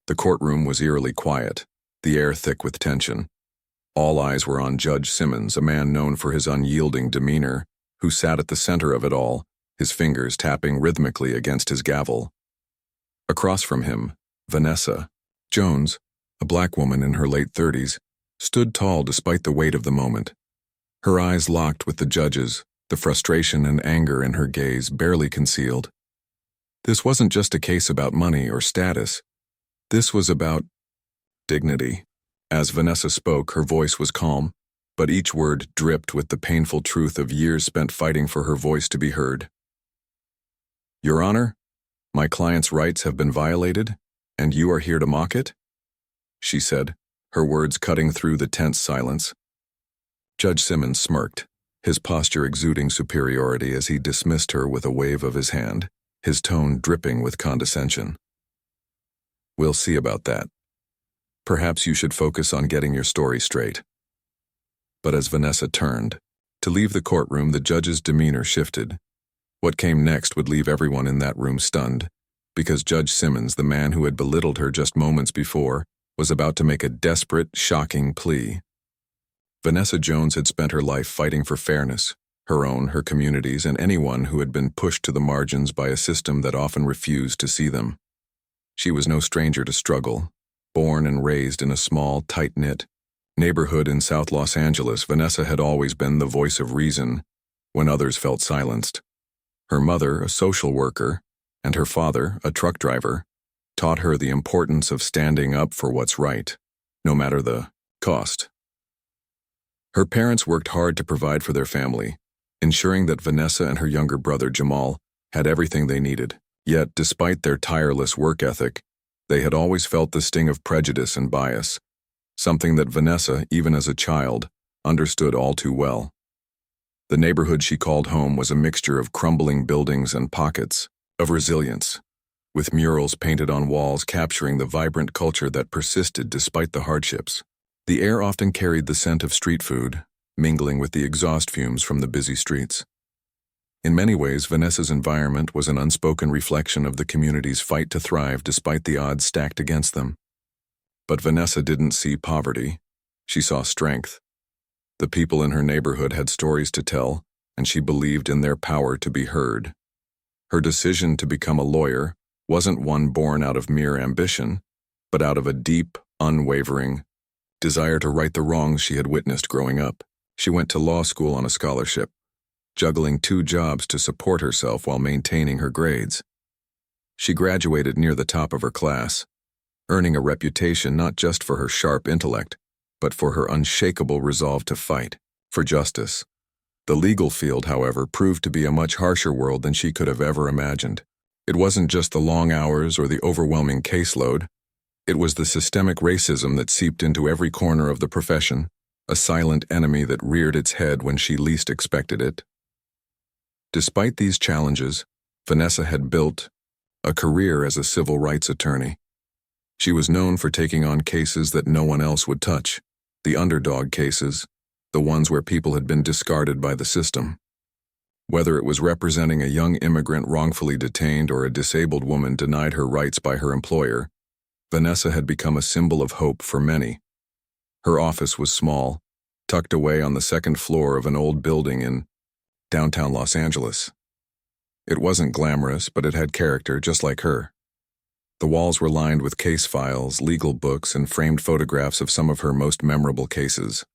The courtroom was eerily quiet, the air thick with tension. All eyes were on Judge Simmons, a man known for his unyielding demeanor, who sat at the center of it all, his fingers tapping rhythmically against his gavel. Across from him, Vanessa Jones, a black woman in her late 30s, stood tall despite the weight of the moment. Her eyes locked with the judge's, the frustration and anger in her gaze barely concealed. This wasn't just a case about money or status. This was about dignity. As Vanessa spoke, her voice was calm, but each word dripped with the painful truth of years spent fighting for her voice to be heard. Your Honor, my client's rights have been violated, and you are here to mock it? She said, her words cutting through the tense silence. Judge Simmons smirked, his posture exuding superiority as he dismissed her with a wave of his hand, his tone dripping with condescension. We'll see about that. Perhaps you should focus on getting your story straight. But as Vanessa turned to leave the courtroom, the judge's demeanor shifted. What came next would leave everyone in that room stunned, because Judge Simmons, the man who had belittled her just moments before, was about to make a desperate, shocking plea. Vanessa Jones had spent her life fighting for fairness, her own, her community's, and anyone who had been pushed to the margins by a system that often refused to see them. She was no stranger to struggle. Born and raised in a small, tight-knit neighborhood in South Los Angeles, Vanessa had always been the voice of reason when others felt silenced. Her mother, a social worker, and her father, a truck driver, taught her the importance of standing up for what's right, no matter the cost. Her parents worked hard to provide for their family, ensuring that Vanessa and her younger brother Jamal had everything they needed. Yet, despite their tireless work ethic, they had always felt the sting of prejudice and bias, something that Vanessa, even as a child, understood all too well. The neighborhood she called home was a mixture of crumbling buildings and pockets of resilience, with murals painted on walls capturing the vibrant culture that persisted despite the hardships. The air often carried the scent of street food, mingling with the exhaust fumes from the busy streets. In many ways, Vanessa's environment was an unspoken reflection of the community's fight to thrive despite the odds stacked against them. But Vanessa didn't see poverty. She saw strength. The people in her neighborhood had stories to tell, and she believed in their power to be heard. Her decision to become a lawyer wasn't one born out of mere ambition, but out of a deep, unwavering desire to right the wrongs she had witnessed growing up. She went to law school on a scholarship, juggling 2 jobs to support herself while maintaining her grades. She graduated near the top of her class, earning a reputation not just for her sharp intellect, but for her unshakable resolve to fight for justice. The legal field, however, proved to be a much harsher world than she could have ever imagined. It wasn't just the long hours or the overwhelming caseload. It was the systemic racism that seeped into every corner of the profession, a silent enemy that reared its head when she least expected it. Despite these challenges, Vanessa had built a career as a civil rights attorney. She was known for taking on cases that no one else would touch, the underdog cases, the ones where people had been discarded by the system. Whether it was representing a young immigrant wrongfully detained or a disabled woman denied her rights by her employer, Vanessa had become a symbol of hope for many. Her office was small, tucked away on the 2nd floor of an old building in downtown Los Angeles. It wasn't glamorous, but it had character, just like her. The walls were lined with case files, legal books, and framed photographs of some of her most memorable cases.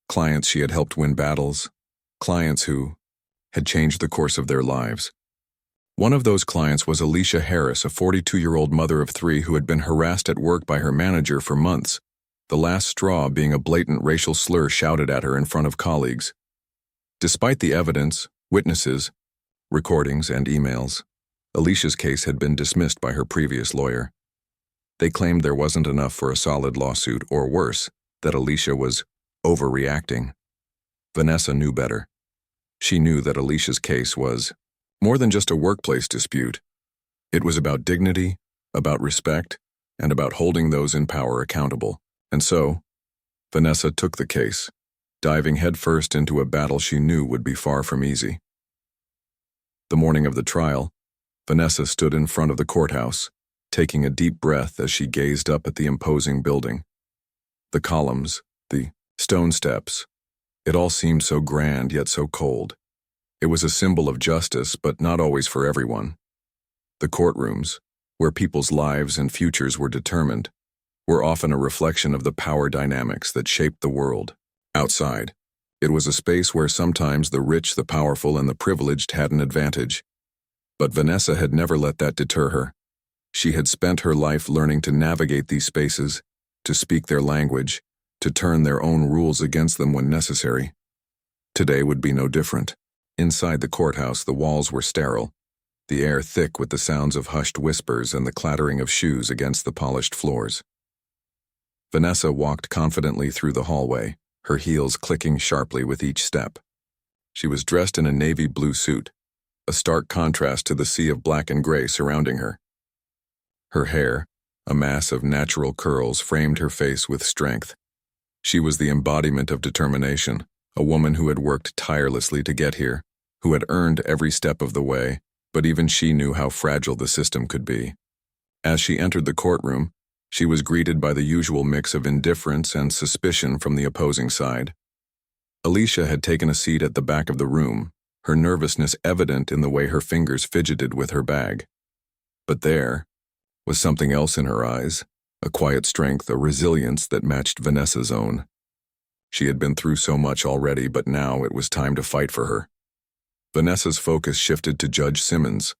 Clients she had helped win battles, clients who had changed the course of their lives. One of those clients was Alicia Harris, a 42-year-old mother of 3 who had been harassed at work by her manager for months, the last straw being a blatant racial slur shouted at her in front of colleagues. Despite the evidence, witnesses, recordings, and emails, Alicia's case had been dismissed by her previous lawyer. They claimed there wasn't enough for a solid lawsuit, or worse, that Alicia was overreacting. Vanessa knew better. She knew that Alicia's case was more than just a workplace dispute. It was about dignity, about respect, and about holding those in power accountable. And so, Vanessa took the case, diving headfirst into a battle she knew would be far from easy. The morning of the trial, Vanessa stood in front of the courthouse, taking a deep breath as she gazed up at the imposing building. The columns, the stone steps, it all seemed so grand yet so cold. It was a symbol of justice, but not always for everyone. The courtrooms, where people's lives and futures were determined, were often a reflection of the power dynamics that shaped the world. Outside, it was a space where sometimes the rich, the powerful, and the privileged had an advantage. But Vanessa had never let that deter her. She had spent her life learning to navigate these spaces, to speak their language, to turn their own rules against them when necessary. Today would be no different. Inside the courthouse, the walls were sterile, the air thick with the sounds of hushed whispers and the clattering of shoes against the polished floors. Vanessa walked confidently through the hallway, her heels clicking sharply with each step. She was dressed in a navy blue suit, a stark contrast to the sea of black and gray surrounding her. Her hair, a mass of natural curls, framed her face with strength. She was the embodiment of determination, a woman who had worked tirelessly to get here, who had earned every step of the way, but even she knew how fragile the system could be. As she entered the courtroom, she was greeted by the usual mix of indifference and suspicion from the opposing side. Alicia had taken a seat at the back of the room, her nervousness evident in the way her fingers fidgeted with her bag. But there was something else in her eyes, a quiet strength, a resilience that matched Vanessa's own. She had been through so much already, but now it was time to fight for her. Vanessa's focus shifted to Judge Simmons,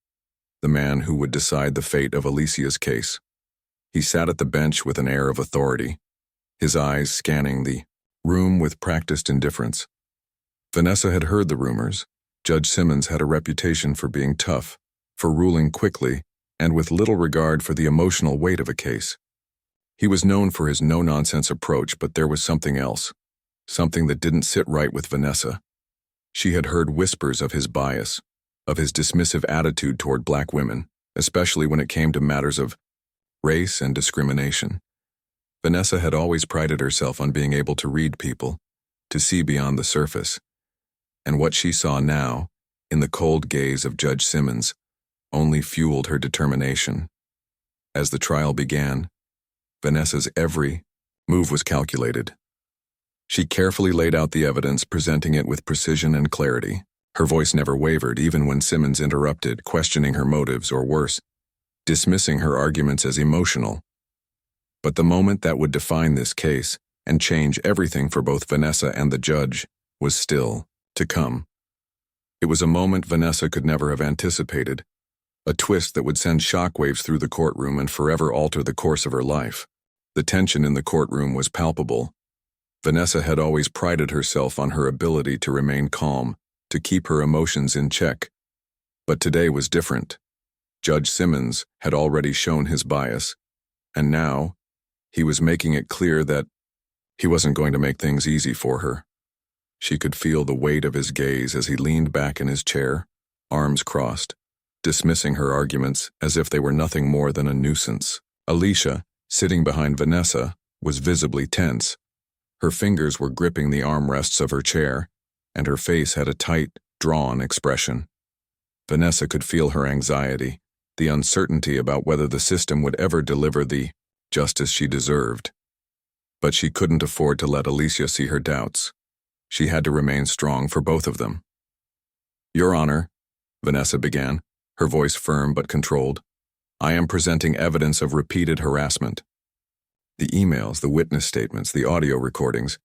the man who would decide the fate of Alicia's case. He sat at the bench with an air of authority, his eyes scanning the room with practiced indifference. Vanessa had heard the rumors. Judge Simmons had a reputation for being tough, for ruling quickly, and with little regard for the emotional weight of a case. He was known for his no-nonsense approach, but there was something else, something that didn't sit right with Vanessa. She had heard whispers of his bias, of his dismissive attitude toward black women, especially when it came to matters of race and discrimination. Vanessa had always prided herself on being able to read people, to see beyond the surface. And what she saw now, in the cold gaze of Judge Simmons, only fueled her determination. As the trial began, Vanessa's every move was calculated. She carefully laid out the evidence, presenting it with precision and clarity. Her voice never wavered, even when Simmons interrupted, questioning her motives, or worse, dismissing her arguments as emotional. But the moment that would define this case and change everything for both Vanessa and the judge was still to come. It was a moment Vanessa could never have anticipated, a twist that would send shockwaves through the courtroom and forever alter the course of her life. The tension in the courtroom was palpable. Vanessa had always prided herself on her ability to remain calm, to keep her emotions in check. But today was different. Judge Simmons had already shown his bias, and now he was making it clear that he wasn't going to make things easy for her. She could feel the weight of his gaze as he leaned back in his chair, arms crossed, dismissing her arguments as if they were nothing more than a nuisance. Alicia, sitting behind Vanessa, was visibly tense. Her fingers were gripping the armrests of her chair, and her face had a tight, drawn expression. Vanessa could feel her anxiety, the uncertainty about whether the system would ever deliver the justice she deserved. But she couldn't afford to let Alicia see her doubts. She had to remain strong for both of them. "Your Honor," Vanessa began, her voice firm but controlled, "I am presenting evidence of repeated harassment. The emails, the witness statements, the audio recordings,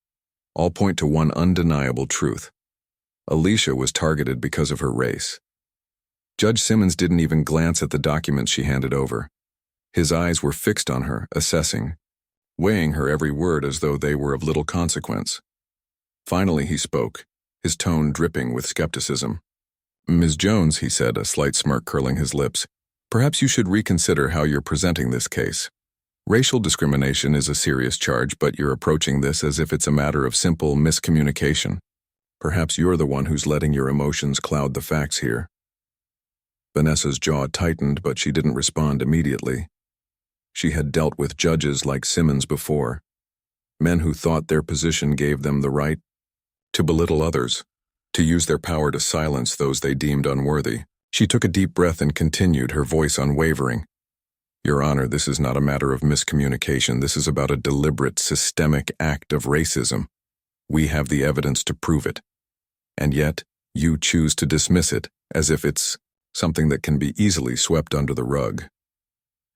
all point to one undeniable truth. Alicia was targeted because of her race." Judge Simmons didn't even glance at the documents she handed over. His eyes were fixed on her, assessing, weighing her every word as though they were of little consequence. Finally he spoke, his tone dripping with skepticism. "Ms. Jones," he said, a slight smirk curling his lips, "perhaps you should reconsider how you're presenting this case. Racial discrimination is a serious charge, but you're approaching this as if it's a matter of simple miscommunication. Perhaps you're the one who's letting your emotions cloud the facts here." Vanessa's jaw tightened, but she didn't respond immediately. She had dealt with judges like Simmons before, men who thought their position gave them the right to belittle others, to use their power to silence those they deemed unworthy. She took a deep breath and continued, her voice unwavering. Your Honor, this is not a matter of miscommunication. This is about a deliberate, systemic act of racism. We have the evidence to prove it. And yet, you choose to dismiss it as if it's something that can be easily swept under the rug.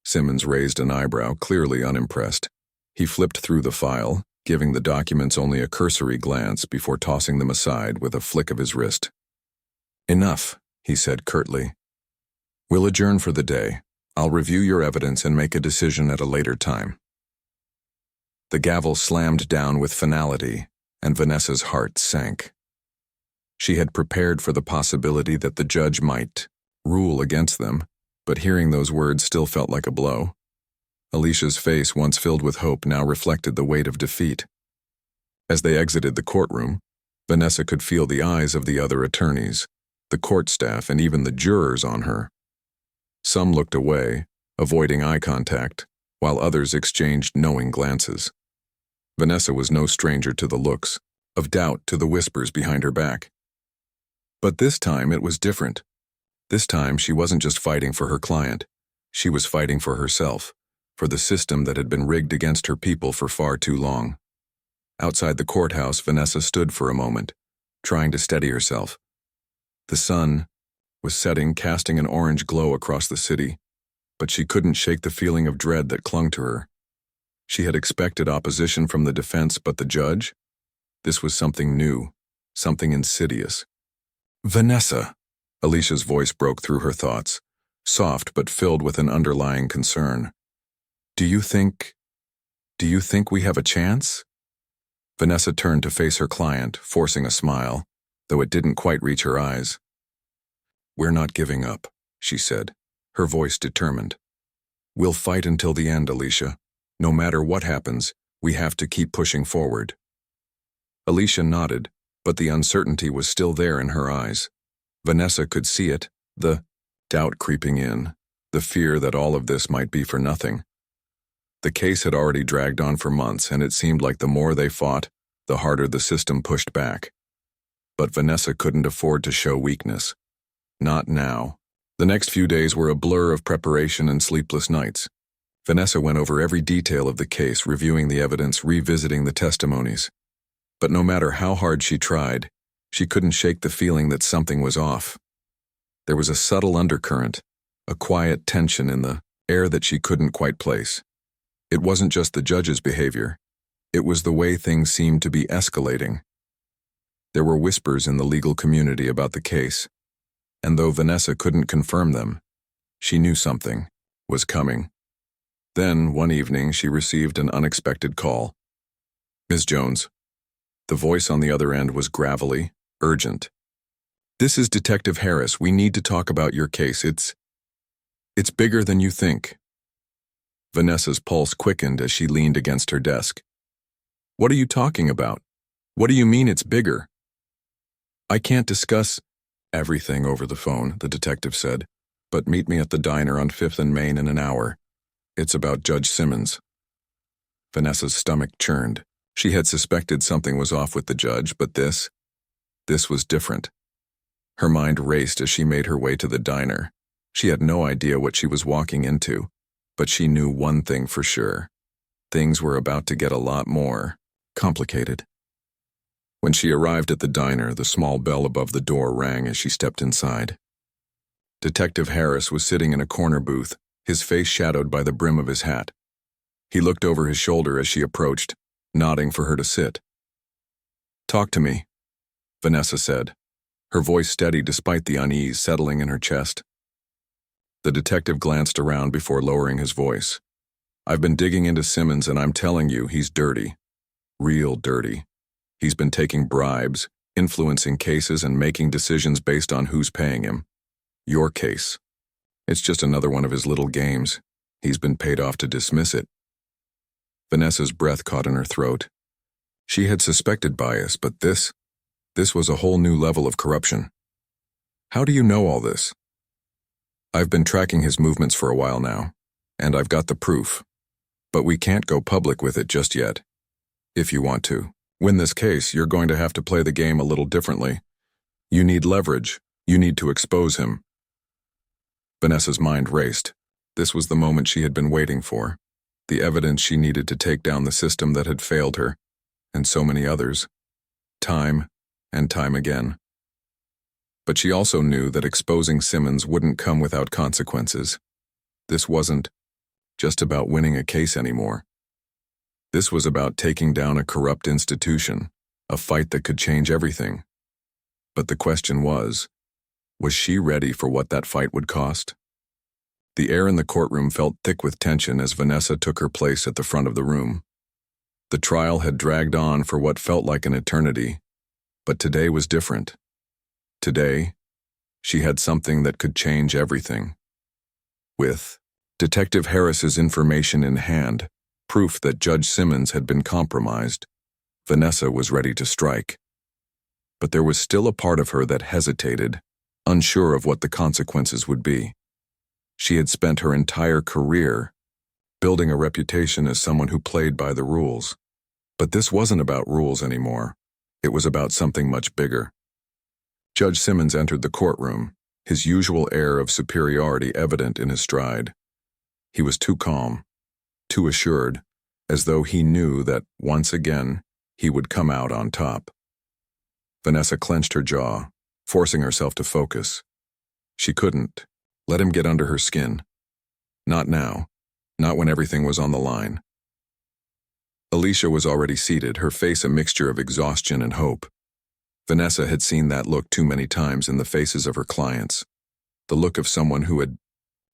Simmons raised an eyebrow, clearly unimpressed. He flipped through the file, giving the documents only a cursory glance before tossing them aside with a flick of his wrist. Enough, he said curtly. We'll adjourn for the day. I'll review your evidence and make a decision at a later time. The gavel slammed down with finality, and Vanessa's heart sank. She had prepared for the possibility that the judge might rule against them, but hearing those words still felt like a blow. Alicia's face, once filled with hope, now reflected the weight of defeat. As they exited the courtroom, Vanessa could feel the eyes of the other attorneys, the court staff, and even the jurors on her. Some looked away, avoiding eye contact, while others exchanged knowing glances. Vanessa was no stranger to the looks, of doubt to the whispers behind her back. But this time it was different. This time she wasn't just fighting for her client. She was fighting for herself, for the system that had been rigged against her people for far too long. Outside the courthouse, Vanessa stood for a moment, trying to steady herself. The sun was setting, casting an orange glow across the city, but she couldn't shake the feeling of dread that clung to her. She had expected opposition from the defense, but the judge? This was something new, something insidious. Vanessa! Alicia's voice broke through her thoughts, soft but filled with an underlying concern. Do you think we have a chance? Vanessa turned to face her client, forcing a smile, though it didn't quite reach her eyes. We're not giving up, she said, her voice determined. We'll fight until the end, Alicia. No matter what happens, we have to keep pushing forward. Alicia nodded, but the uncertainty was still there in her eyes. Vanessa could see it, the doubt creeping in, the fear that all of this might be for nothing. The case had already dragged on for months, and it seemed like the more they fought, the harder the system pushed back. But Vanessa couldn't afford to show weakness. Not now. The next few days were a blur of preparation and sleepless nights. Vanessa went over every detail of the case, reviewing the evidence, revisiting the testimonies. But no matter how hard she tried, she couldn't shake the feeling that something was off. There was a subtle undercurrent, a quiet tension in the air that she couldn't quite place. It wasn't just the judge's behavior. It was the way things seemed to be escalating. There were whispers in the legal community about the case, and though Vanessa couldn't confirm them, she knew something was coming. Then, one evening, she received an unexpected call. Ms. Jones. The voice on the other end was gravelly, urgent. This is Detective Harris. We need to talk about your case. It's bigger than you think. Vanessa's pulse quickened as she leaned against her desk. What are you talking about? What do you mean it's bigger? I can't discuss everything over the phone, the detective said, but meet me at the diner on 5th and Main in an hour. It's about Judge Simmons. Vanessa's stomach churned. She had suspected something was off with the judge, but this was different. Her mind raced as she made her way to the diner. She had no idea what she was walking into, but she knew one thing for sure. Things were about to get a lot more complicated. When she arrived at the diner, the small bell above the door rang as she stepped inside. Detective Harris was sitting in a corner booth, his face shadowed by the brim of his hat. He looked over his shoulder as she approached, nodding for her to sit. Talk to me, Vanessa said, her voice steady despite the unease settling in her chest. The detective glanced around before lowering his voice. I've been digging into Simmons and I'm telling you he's dirty. Real dirty. He's been taking bribes, influencing cases and making decisions based on who's paying him. Your case. It's just another one of his little games. He's been paid off to dismiss it. Vanessa's breath caught in her throat. She had suspected bias, but this was a whole new level of corruption. How do you know all this? I've been tracking his movements for a while now, and I've got the proof. But we can't go public with it just yet. If you want to win this case, you're going to have to play the game a little differently. You need leverage. You need to expose him. Vanessa's mind raced. This was the moment she had been waiting for, the evidence she needed to take down the system that had failed her, and so many others, time and time again. But she also knew that exposing Simmons wouldn't come without consequences. This wasn't just about winning a case anymore. This was about taking down a corrupt institution, a fight that could change everything. But the question was she ready for what that fight would cost? The air in the courtroom felt thick with tension as Vanessa took her place at the front of the room. The trial had dragged on for what felt like an eternity, but today was different. Today, she had something that could change everything. With Detective Harris's information in hand, proof that Judge Simmons had been compromised, Vanessa was ready to strike. But there was still a part of her that hesitated, unsure of what the consequences would be. She had spent her entire career building a reputation as someone who played by the rules. But this wasn't about rules anymore. It was about something much bigger. Judge Simmons entered the courtroom, his usual air of superiority evident in his stride. He was too calm, too assured, as though he knew that, once again, he would come out on top. Vanessa clenched her jaw, forcing herself to focus. She couldn't let him get under her skin. Not now, not when everything was on the line. Alicia was already seated, her face a mixture of exhaustion and hope. Vanessa had seen that look too many times in the faces of her clients. The look of someone who had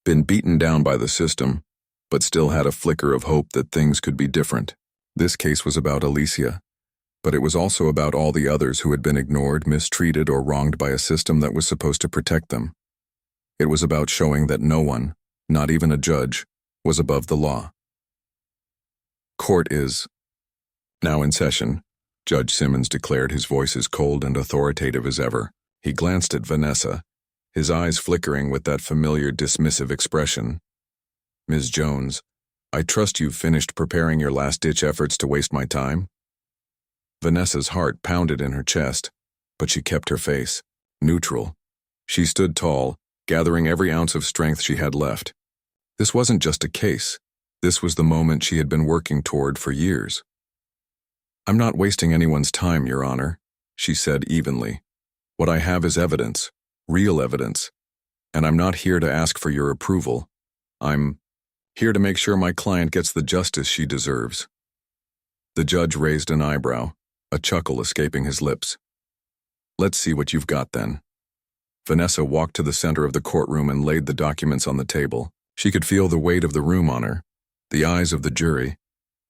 been beaten down by the system, but still had a flicker of hope that things could be different. This case was about Alicia, but it was also about all the others who had been ignored, mistreated, or wronged by a system that was supposed to protect them. It was about showing that no one, not even a judge, was above the law. Court is now in session, Judge Simmons declared, his voice as cold and authoritative as ever. He glanced at Vanessa, his eyes flickering with that familiar dismissive expression. Ms. Jones, I trust you've finished preparing your last-ditch efforts to waste my time? Vanessa's heart pounded in her chest, but she kept her face neutral. She stood tall, gathering every ounce of strength she had left. This wasn't just a case. This was the moment she had been working toward for years. I'm not wasting anyone's time, Your Honor, she said evenly. What I have is evidence, real evidence, and I'm not here to ask for your approval. I'm here to make sure my client gets the justice she deserves. The judge raised an eyebrow, a chuckle escaping his lips. Let's see what you've got then. Vanessa walked to the center of the courtroom and laid the documents on the table. She could feel the weight of the room on her, the eyes of the jury,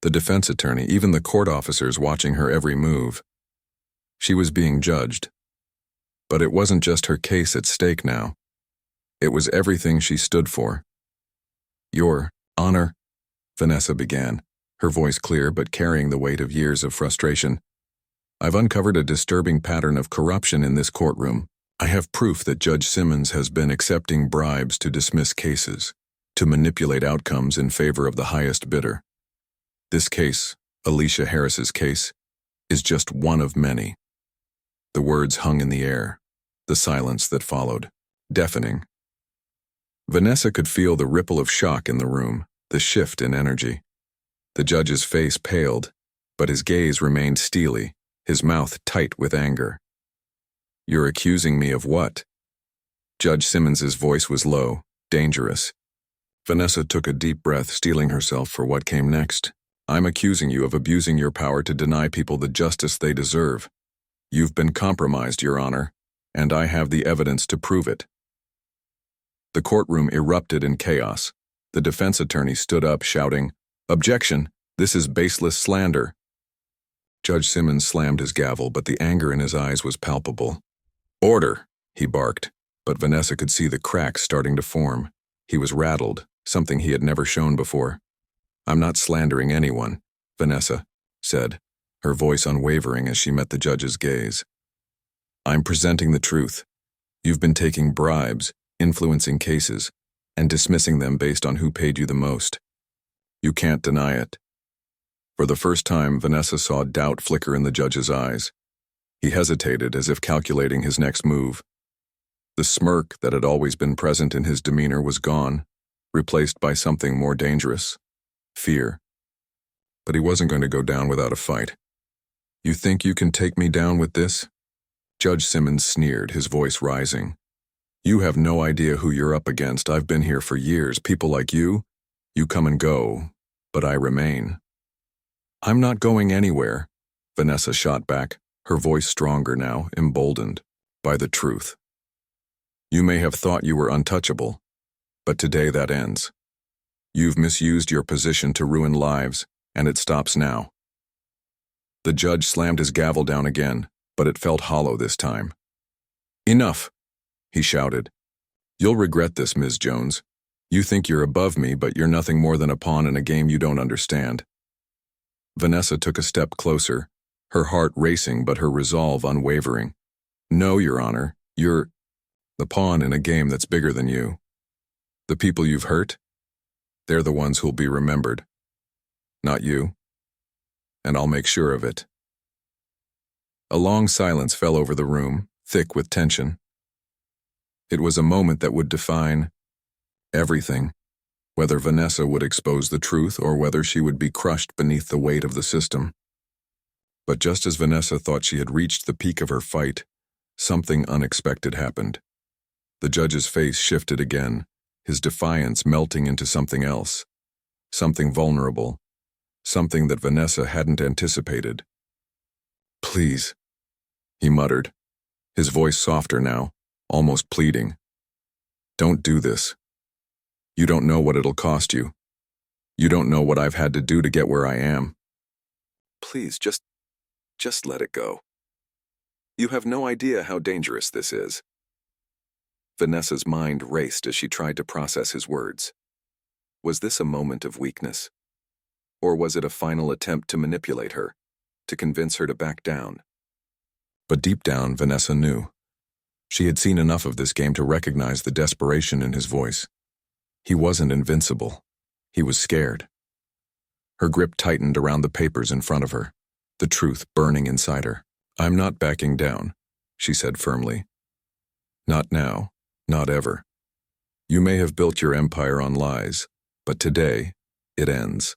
the defense attorney, even the court officers watching her every move. She was being judged. But it wasn't just her case at stake now. It was everything she stood for. Your Honor, Vanessa began, her voice clear but carrying the weight of years of frustration. I've uncovered a disturbing pattern of corruption in this courtroom. I have proof that Judge Simmons has been accepting bribes to dismiss cases, to manipulate outcomes in favor of the highest bidder. This case, Alicia Harris's case, is just one of many. The words hung in the air, the silence that followed, deafening. Vanessa could feel the ripple of shock in the room, the shift in energy. The judge's face paled, but his gaze remained steely, his mouth tight with anger. You're accusing me of what? Judge Simmons's voice was low, dangerous. Vanessa took a deep breath, steeling herself for what came next. I'm accusing you of abusing your power to deny people the justice they deserve. You've been compromised, Your Honor, and I have the evidence to prove it. The courtroom erupted in chaos. The defense attorney stood up, shouting, Objection! This is baseless slander. Judge Simmons slammed his gavel, but the anger in his eyes was palpable. Order, he barked, but Vanessa could see the cracks starting to form. He was rattled, something he had never shown before. I'm not slandering anyone, Vanessa said, her voice unwavering as she met the judge's gaze. I'm presenting the truth. You've been taking bribes, influencing cases, and dismissing them based on who paid you the most. You can't deny it. For the first time, Vanessa saw doubt flicker in the judge's eyes. He hesitated, as if calculating his next move. The smirk that had always been present in his demeanor was gone. replaced by something more dangerous, fear. But he wasn't going to go down without a fight. "You think you can take me down with this?" Judge Simmons sneered, his voice rising. "You have no idea who you're up against. I've been here for years. People like you come and go, but I remain." "I'm not going anywhere," Vanessa shot back, her voice stronger now, emboldened by the truth. "You may have thought you were untouchable, but today that ends. You've misused your position to ruin lives, and it stops now." The judge slammed his gavel down again, but it felt hollow this time. "Enough," he shouted. "You'll regret this, Ms. Jones. You think you're above me, but you're nothing more than a pawn in a game you don't understand." Vanessa took a step closer, her heart racing but her resolve unwavering. "No, Your Honor, you're the pawn in a game that's bigger than you. The people you've hurt, they're the ones who'll be remembered. Not you. And I'll make sure of it." A long silence fell over the room, thick with tension. It was a moment that would define everything, whether Vanessa would expose the truth or whether she would be crushed beneath the weight of the system. But just as Vanessa thought she had reached the peak of her fight, something unexpected happened. The judge's face shifted again, his defiance melting into something else, something vulnerable, something that Vanessa hadn't anticipated. "Please," he muttered, his voice softer now, almost pleading. "Don't do this. You don't know what it'll cost you. You don't know what I've had to do to get where I am. Please, just let it go. You have no idea how dangerous this is." Vanessa's mind raced as she tried to process his words. Was this a moment of weakness? Or was it a final attempt to manipulate her, to convince her to back down? But deep down, Vanessa knew. She had seen enough of this game to recognize the desperation in his voice. He wasn't invincible. He was scared. Her grip tightened around the papers in front of her, the truth burning inside her. "I'm not backing down," she said firmly. "Not now, not ever. You may have built your empire on lies, but today, it ends."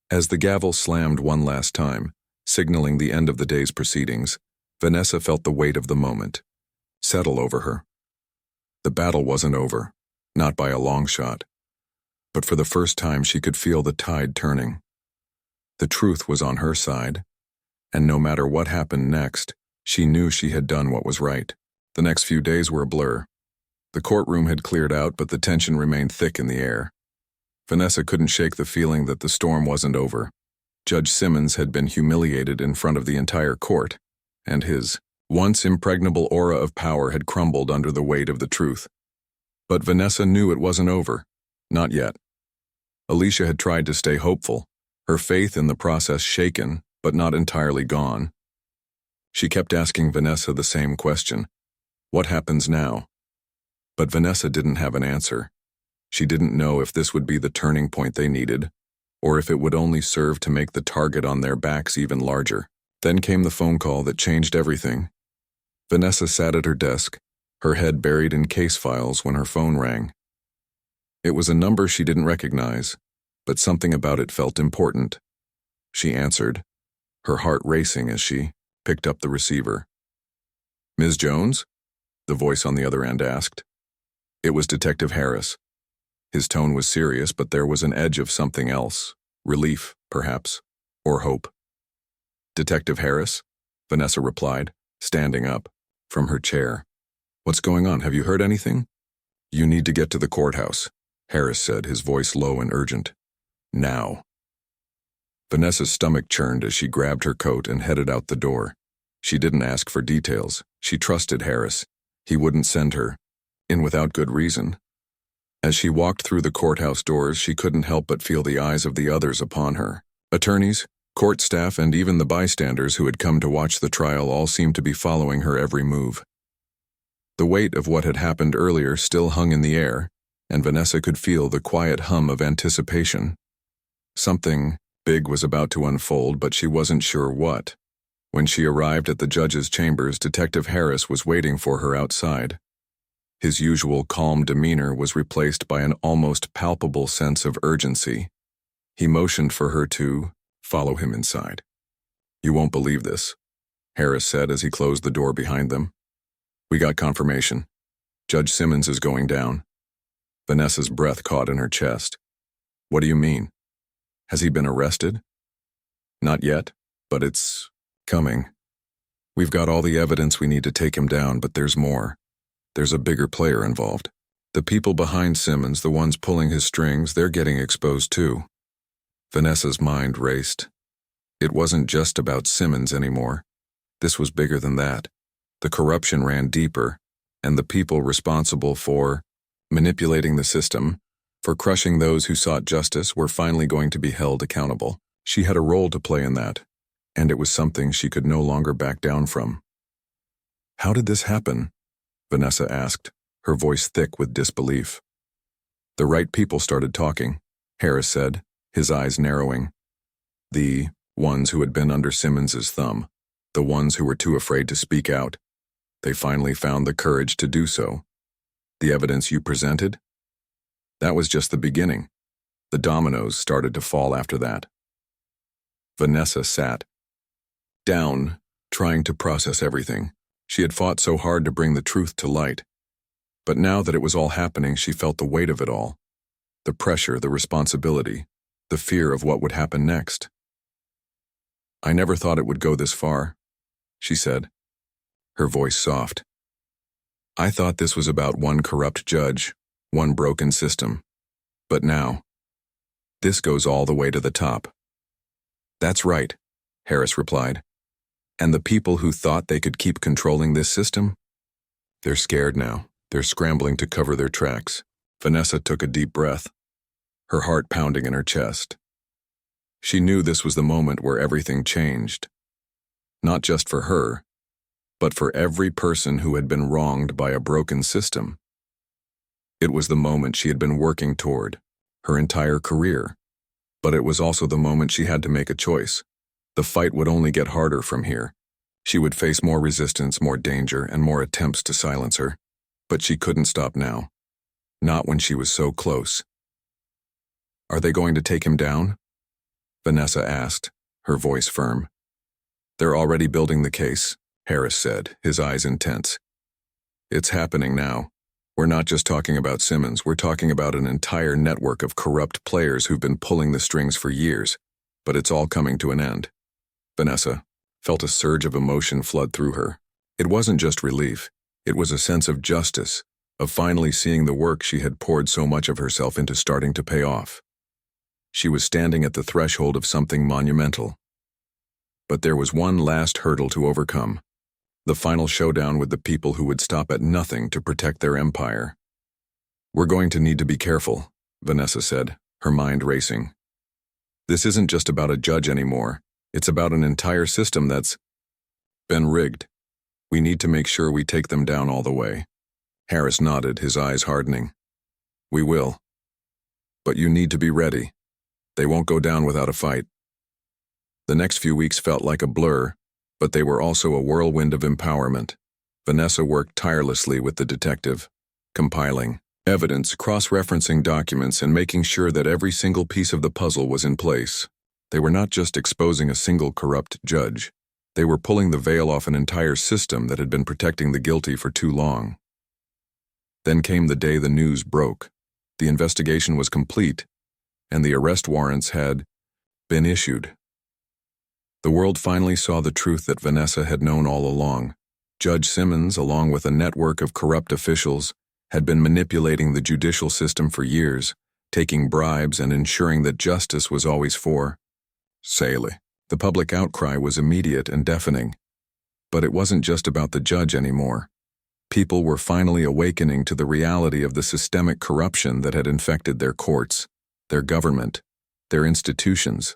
As the gavel slammed one last time, signaling the end of the day's proceedings, Vanessa felt the weight of the moment settle over her. The battle wasn't over, not by a long shot, but for the first time she could feel the tide turning. The truth was on her side, and no matter what happened next, she knew she had done what was right. The next few days were a blur. The courtroom had cleared out, but the tension remained thick in the air. Vanessa couldn't shake the feeling that the storm wasn't over. Judge Simmons had been humiliated in front of the entire court, and his once impregnable aura of power had crumbled under the weight of the truth. But Vanessa knew it wasn't over. Not yet. Alicia had tried to stay hopeful, her faith in the process shaken, but not entirely gone. She kept asking Vanessa the same question: what happens now? But Vanessa didn't have an answer. She didn't know if this would be the turning point they needed, or if it would only serve to make the target on their backs even larger. Then came the phone call that changed everything. Vanessa sat at her desk, her head buried in case files when her phone rang. It was a number she didn't recognize, but something about it felt important. She answered, her heart racing as she picked up the receiver. "Ms. Jones?" the voice on the other end asked. It was Detective Harris. His tone was serious, but there was an edge of something else. Relief, perhaps, or hope. "Detective Harris?" Vanessa replied, standing up from her chair. "What's going on? Have you heard anything?" "You need to get to the courthouse," Harris said, his voice low and urgent. "Now." Vanessa's stomach churned as she grabbed her coat and headed out the door. She didn't ask for details. She trusted Harris. He wouldn't send her in without good reason. As she walked through the courthouse doors, she couldn't help but feel the eyes of the others upon her. Attorneys, court staff, and even the bystanders who had come to watch the trial all seemed to be following her every move. The weight of what had happened earlier still hung in the air, and Vanessa could feel the quiet hum of anticipation. Something big was about to unfold, but she wasn't sure what. When she arrived at the judge's chambers, Detective Harris was waiting for her outside. His usual calm demeanor was replaced by an almost palpable sense of urgency. He motioned for her to follow him inside. "You won't believe this," Harris said as he closed the door behind them. "We got confirmation. Judge Simmons is going down." Vanessa's breath caught in her chest. "What do you mean? Has he been arrested?" "Not yet, but it's coming. We've got all the evidence we need to take him down, but there's more. There's a bigger player involved. The people behind Simmons, the ones pulling his strings, they're getting exposed too." Vanessa's mind raced. It wasn't just about Simmons anymore. This was bigger than that. The corruption ran deeper, and the people responsible for manipulating the system, for crushing those who sought justice, were finally going to be held accountable. She had a role to play in that, and it was something she could no longer back down from. "How did this happen?" Vanessa asked, her voice thick with disbelief. "The right people started talking," Harris said, his eyes narrowing. "The ones who had been under Simmons's thumb, the ones who were too afraid to speak out. They finally found the courage to do so. The evidence you presented? That was just the beginning. The dominoes started to fall after that." Vanessa sat down, trying to process everything. She had fought so hard to bring the truth to light. But now that it was all happening, she felt the weight of it all. The pressure, the responsibility, the fear of what would happen next. "I never thought it would go this far," she said, her voice soft. "I thought this was about one corrupt judge, one broken system. But now, this goes all the way to the top." "That's right," Harris replied. "And the people who thought they could keep controlling this system? They're scared now. They're scrambling to cover their tracks." Vanessa took a deep breath, her heart pounding in her chest. She knew this was the moment where everything changed. Not just for her, but for every person who had been wronged by a broken system. It was the moment she had been working toward, her entire career. But it was also the moment she had to make a choice. The fight would only get harder from here. She would face more resistance, more danger, and more attempts to silence her. But she couldn't stop now. Not when she was so close. "Are they going to take him down?" Vanessa asked, her voice firm. "They're already building the case," Harris said, his eyes intense. "It's happening now. We're not just talking about Simmons, we're talking about an entire network of corrupt players who've been pulling the strings for years, but it's all coming to an end." Vanessa felt a surge of emotion flood through her. It wasn't just relief, it was a sense of justice, of finally seeing the work she had poured so much of herself into starting to pay off. She was standing at the threshold of something monumental. But there was one last hurdle to overcome. The final showdown with the people who would stop at nothing to protect their empire. "We're going to need to be careful," Vanessa said, her mind racing. "This isn't just about a judge anymore. It's about an entire system that's been rigged. We need to make sure we take them down all the way." Harris nodded, his eyes hardening. "We will. But you need to be ready. They won't go down without a fight." The next few weeks felt like a blur, but they were also a whirlwind of empowerment. Vanessa worked tirelessly with the detective, compiling evidence, cross-referencing documents, and making sure that every single piece of the puzzle was in place. They were not just exposing a single corrupt judge. They were pulling the veil off an entire system that had been protecting the guilty for too long. Then came the day the news broke. The investigation was complete, and the arrest warrants had been issued. The world finally saw the truth that Vanessa had known all along. Judge Simmons, along with a network of corrupt officials, had been manipulating the judicial system for years, taking bribes and ensuring that justice was always for sale. The public outcry was immediate and deafening. But it wasn't just about the judge anymore. People were finally awakening to the reality of the systemic corruption that had infected their courts, their government, their institutions.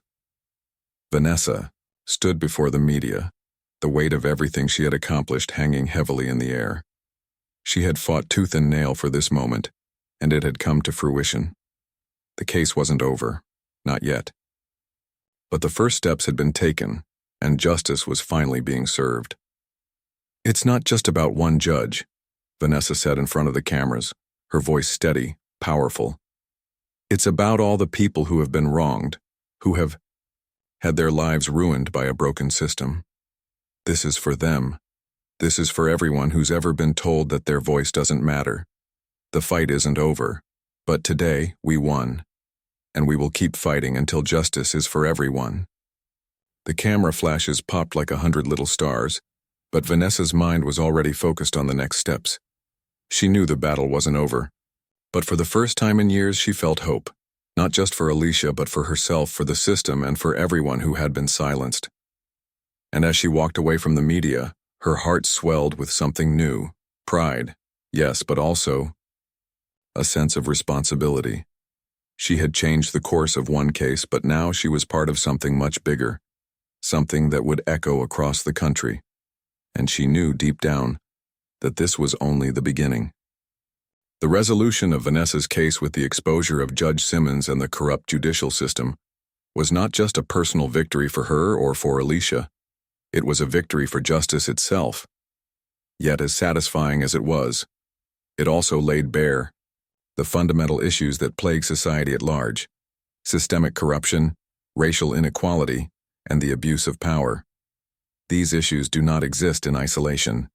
Vanessa stood before the media, the weight of everything she had accomplished hanging heavily in the air. She had fought tooth and nail for this moment, and it had come to fruition. The case wasn't over, not yet. But the first steps had been taken, and justice was finally being served. It's not just about one judge. Vanessa said in front of the cameras, her voice steady, powerful. It's about all the people who have been wronged, who have had their lives ruined by a broken system. This is for them. This is for everyone who's ever been told that their voice doesn't matter. The fight isn't over, but today we won, and we will keep fighting until justice is for everyone. The camera flashes popped like 100 little stars, but Vanessa's mind was already focused on the next steps. She knew the battle wasn't over, but for the first time in years she felt hope, not just for Alicia but for herself, for the system, and for everyone who had been silenced. And as she walked away from the media, her heart swelled with something new, pride, yes, but also a sense of responsibility. She had changed the course of one case, but now she was part of something much bigger, something that would echo across the country. And she knew deep down that this was only the beginning. The resolution of Vanessa's case with the exposure of Judge Simmons and the corrupt judicial system was not just a personal victory for her or for Alicia. It was a victory for justice itself. Yet as satisfying as it was, it also laid bare the fundamental issues that plague society at large: systemic corruption, racial inequality, and the abuse of power. These issues do not exist in isolation.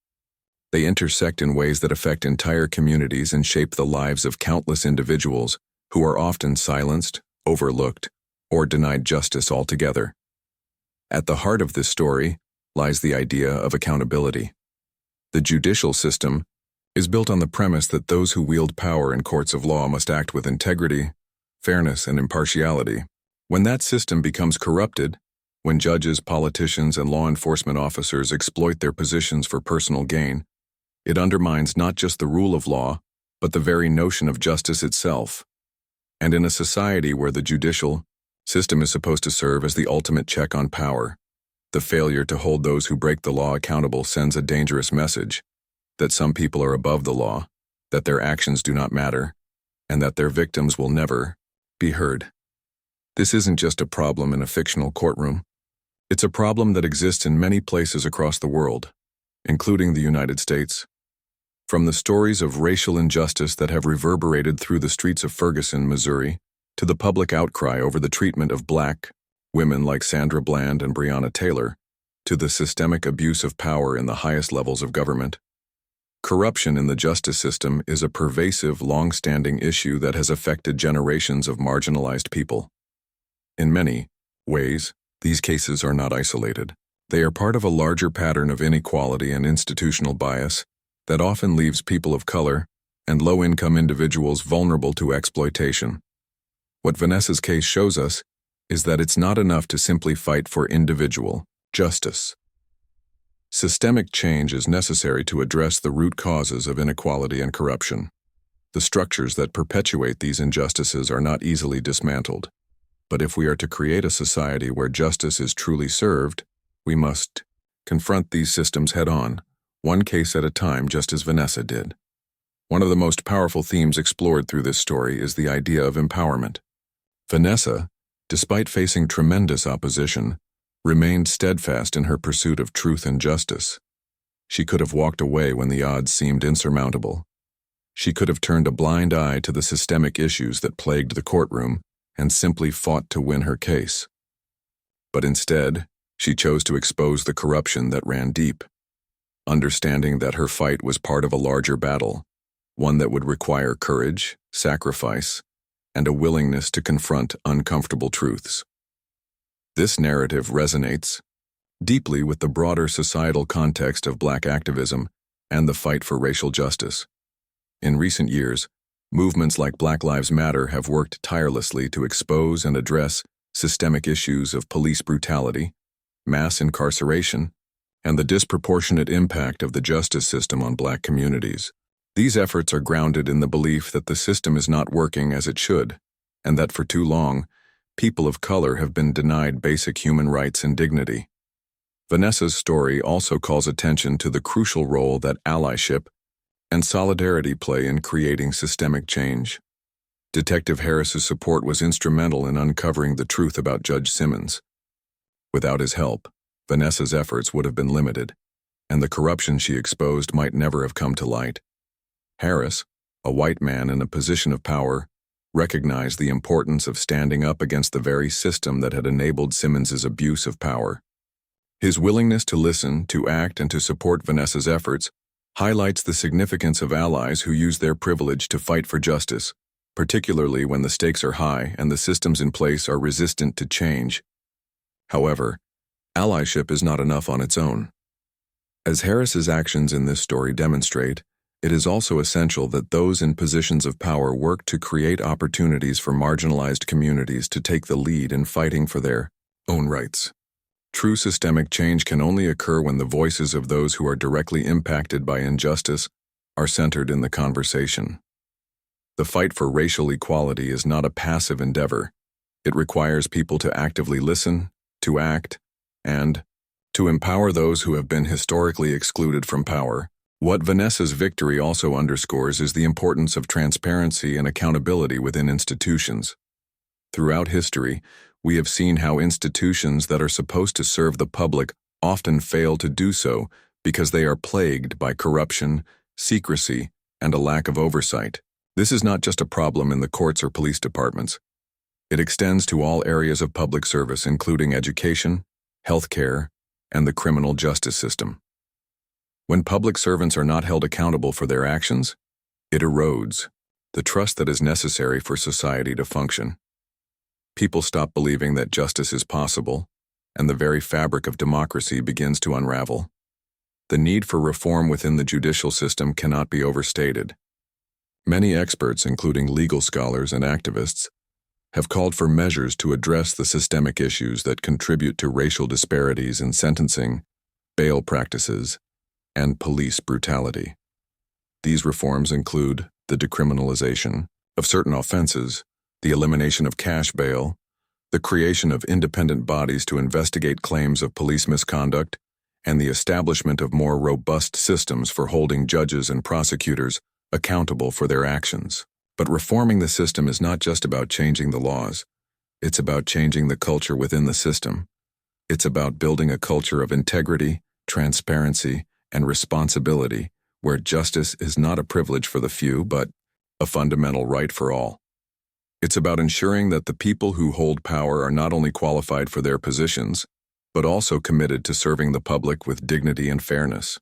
They intersect in ways that affect entire communities and shape the lives of countless individuals who are often silenced, overlooked, or denied justice altogether. At the heart of this story lies the idea of accountability. The judicial system is built on the premise that those who wield power in courts of law must act with integrity, fairness, and impartiality. When that system becomes corrupted, when judges, politicians, and law enforcement officers exploit their positions for personal gain, it undermines not just the rule of law, but the very notion of justice itself. And in a society where the judicial system is supposed to serve as the ultimate check on power, the failure to hold those who break the law accountable sends a dangerous message: that some people are above the law, that their actions do not matter, and that their victims will never be heard. This isn't just a problem in a fictional courtroom. It's a problem that exists in many places across the world, including the United States. From the stories of racial injustice that have reverberated through the streets of Ferguson, Missouri, to the public outcry over the treatment of Black women like Sandra Bland and Breonna Taylor, to the systemic abuse of power in the highest levels of government. Corruption in the justice system is a pervasive, long-standing issue that has affected generations of marginalized people. In many ways, these cases are not isolated. They are part of a larger pattern of inequality and institutional bias that often leaves people of color and low-income individuals vulnerable to exploitation. What Vanessa's case shows us is that it's not enough to simply fight for individual justice. Systemic change is necessary to address the root causes of inequality and corruption. The structures that perpetuate these injustices are not easily dismantled. But if we are to create a society where justice is truly served, we must confront these systems head-on, one case at a time, just as Vanessa did. One of the most powerful themes explored through this story is the idea of empowerment. Vanessa, despite facing tremendous opposition, remained steadfast in her pursuit of truth and justice. She could have walked away when the odds seemed insurmountable. She could have turned a blind eye to the systemic issues that plagued the courtroom and simply fought to win her case. But instead, she chose to expose the corruption that ran deep, understanding that her fight was part of a larger battle, one that would require courage, sacrifice, and a willingness to confront uncomfortable truths. This narrative resonates deeply with the broader societal context of Black activism and the fight for racial justice. In recent years, movements like Black Lives Matter have worked tirelessly to expose and address systemic issues of police brutality, mass incarceration, and the disproportionate impact of the justice system on Black communities. These efforts are grounded in the belief that the system is not working as it should, and that for too long, people of color have been denied basic human rights and dignity. Vanessa's story also calls attention to the crucial role that allyship and solidarity play in creating systemic change. Detective Harris's support was instrumental in uncovering the truth about Judge Simmons. Without his help, Vanessa's efforts would have been limited, and the corruption she exposed might never have come to light. Harris, a white man in a position of power, recognized the importance of standing up against the very system that had enabled Simmons's abuse of power. His willingness to listen, to act, and to support Vanessa's efforts highlights the significance of allies who use their privilege to fight for justice, particularly when the stakes are high and the systems in place are resistant to change. However, allyship is not enough on its own. As Harris's actions in this story demonstrate, it is also essential that those in positions of power work to create opportunities for marginalized communities to take the lead in fighting for their own rights. True systemic change can only occur when the voices of those who are directly impacted by injustice are centered in the conversation. The fight for racial equality is not a passive endeavor. It requires people to actively listen, to act, and to empower those who have been historically excluded from power. What Vanessa's victory also underscores is the importance of transparency and accountability within institutions. Throughout history, we have seen how institutions that are supposed to serve the public often fail to do so because they are plagued by corruption, secrecy, and a lack of oversight. This is not just a problem in the courts or police departments. It extends to all areas of public service, including education, healthcare, and the criminal justice system. When public servants are not held accountable for their actions, it erodes the trust that is necessary for society to function. People stop believing that justice is possible, and the very fabric of democracy begins to unravel. The need for reform within the judicial system cannot be overstated. Many experts, including legal scholars and activists, have called for measures to address the systemic issues that contribute to racial disparities in sentencing, bail practices, and police brutality. These reforms include the decriminalization of certain offenses, the elimination of cash bail, the creation of independent bodies to investigate claims of police misconduct, and the establishment of more robust systems for holding judges and prosecutors accountable for their actions. But reforming the system is not just about changing the laws. It's about changing the culture within the system. It's about building a culture of integrity, transparency, and responsibility, where justice is not a privilege for the few, but a fundamental right for all. It's about ensuring that the people who hold power are not only qualified for their positions, but also committed to serving the public with dignity and fairness.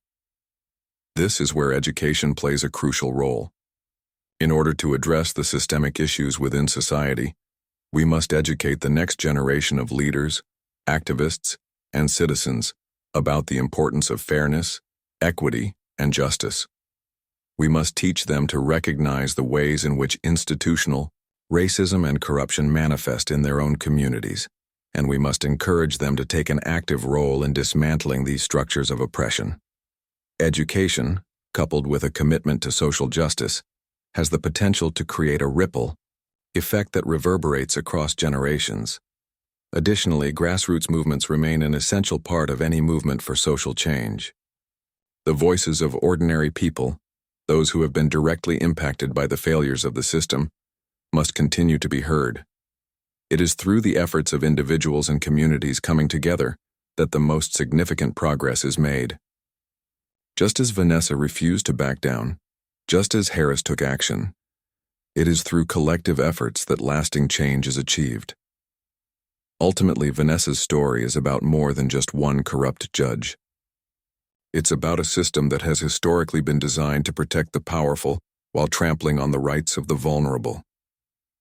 This is where education plays a crucial role. In order to address the systemic issues within society, we must educate the next generation of leaders, activists, and citizens about the importance of fairness, equity, and justice. We must teach them to recognize the ways in which institutional racism and corruption manifest in their own communities, and we must encourage them to take an active role in dismantling these structures of oppression. Education, coupled with a commitment to social justice, has the potential to create a ripple effect that reverberates across generations. Additionally, grassroots movements remain an essential part of any movement for social change. The voices of ordinary people, those who have been directly impacted by the failures of the system, must continue to be heard. It is through the efforts of individuals and communities coming together that the most significant progress is made. Just as Vanessa refused to back down, just as Harris took action, it is through collective efforts that lasting change is achieved. Ultimately, Vanessa's story is about more than just one corrupt judge. It's about a system that has historically been designed to protect the powerful while trampling on the rights of the vulnerable.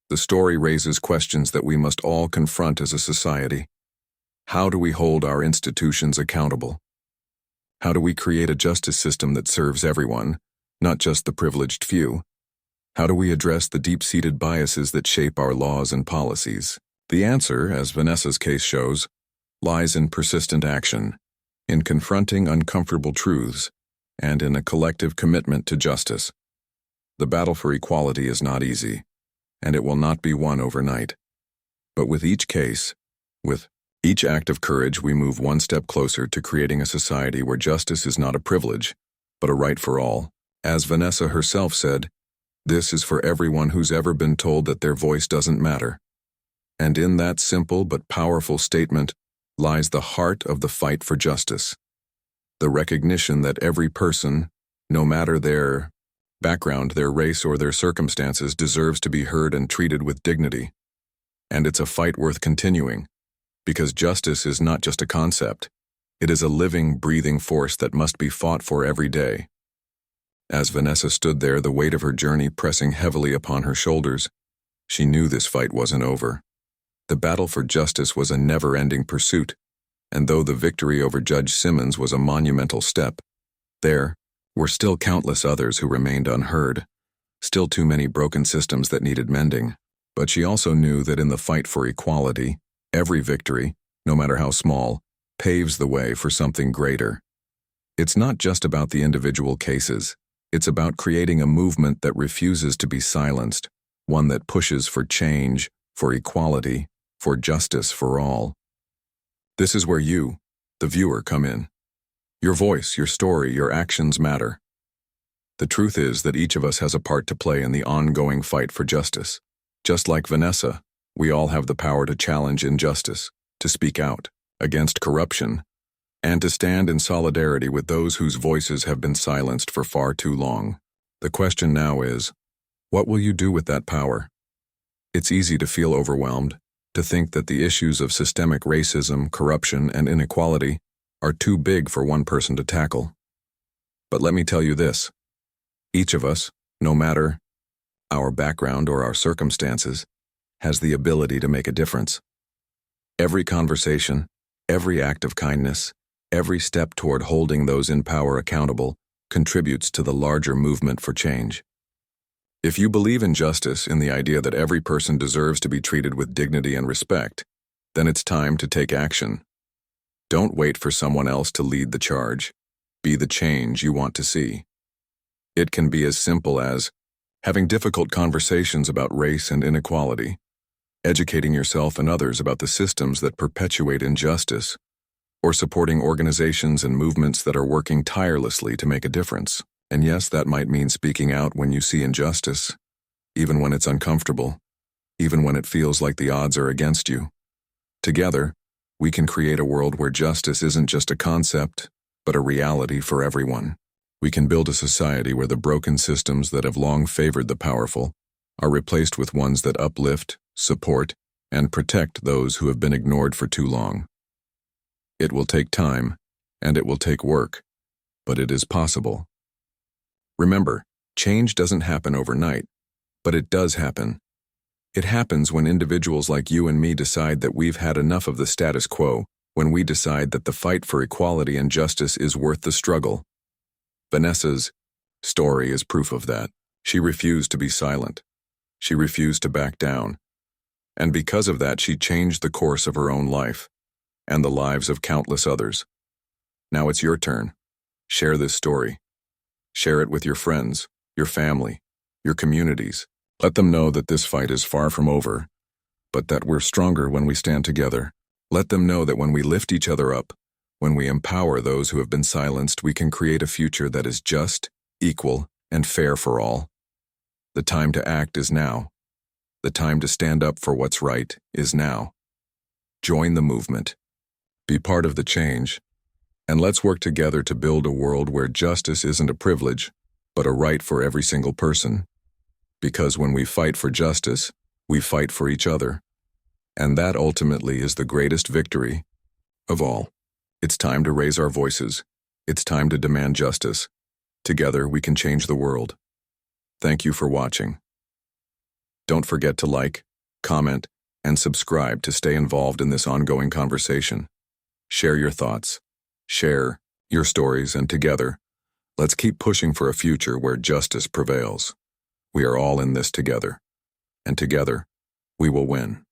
The story raises questions that we must all confront as a society. How do we hold our institutions accountable? How do we create a justice system that serves everyone, not just the privileged few? How do we address the deep-seated biases that shape our laws and policies? The answer, as Vanessa's case shows, lies in persistent action, in confronting uncomfortable truths, and in a collective commitment to justice. The battle for equality is not easy, and it will not be won overnight. But with each case, with each act of courage, we move one step closer to creating a society where justice is not a privilege, but a right for all. As Vanessa herself said, this is for everyone who's ever been told that their voice doesn't matter. And in that simple but powerful statement lies the heart of the fight for justice. The recognition that every person, no matter their background, their race, or their circumstances deserves to be heard and treated with dignity. And it's a fight worth continuing, because justice is not just a concept. It is a living, breathing force that must be fought for every day. As Vanessa stood there, the weight of her journey pressing heavily upon her shoulders, she knew this fight wasn't over. The battle for justice was a never-ending pursuit, and though the victory over Judge Simmons was a monumental step, there were still countless others who remained unheard, still too many broken systems that needed mending. But she also knew that in the fight for equality, every victory, no matter how small, paves the way for something greater. It's not just about the individual cases. It's about creating a movement that refuses to be silenced, one that pushes for change, for equality, for justice for all. This is where you, the viewer, come in. Your voice, your story, your actions matter. The truth is that each of us has a part to play in the ongoing fight for justice. Just like Vanessa, we all have the power to challenge injustice, to speak out against corruption, and to stand in solidarity with those whose voices have been silenced for far too long. The question now is, what will you do with that power? It's easy to feel overwhelmed, to think that the issues of systemic racism, corruption, and inequality are too big for one person to tackle. But let me tell you this, each of us, no matter our background or our circumstances, has the ability to make a difference. Every conversation, every act of kindness, every step toward holding those in power accountable contributes to the larger movement for change. If you believe in justice, in the idea that every person deserves to be treated with dignity and respect, then it's time to take action. Don't wait for someone else to lead the charge. Be the change you want to see. It can be as simple as having difficult conversations about race and inequality, educating yourself and others about the systems that perpetuate injustice, or supporting organizations and movements that are working tirelessly to make a difference. And yes, that might mean speaking out when you see injustice, even when it's uncomfortable, even when it feels like the odds are against you. Together, we can create a world where justice isn't just a concept, but a reality for everyone. We can build a society where the broken systems that have long favored the powerful are replaced with ones that uplift, support, and protect those who have been ignored for too long. It will take time, and it will take work, but it is possible. Remember, change doesn't happen overnight, but it does happen. It happens when individuals like you and me decide that we've had enough of the status quo, when we decide that the fight for equality and justice is worth the struggle. Vanessa's story is proof of that. She refused to be silent. She refused to back down. And because of that, she changed the course of her own life, and the lives of countless others. Now it's your turn. Share this story. Share it with your friends, your family, your communities. Let them know that this fight is far from over, but that we're stronger when we stand together. Let them know that when we lift each other up, when we empower those who have been silenced, we can create a future that is just, equal, and fair for all. The time to act is now. The time to stand up for what's right is now. Join the movement. Be part of the change. And let's work together to build a world where justice isn't a privilege, but a right for every single person. Because when we fight for justice, we fight for each other. And that ultimately is the greatest victory of all. It's time to raise our voices. It's time to demand justice. Together, we can change the world. Thank you for watching. Don't forget to like, comment, and subscribe to stay involved in this ongoing conversation. Share your thoughts. Share your stories, and together, let's keep pushing for a future where justice prevails. We are all in this together, and together, we will win.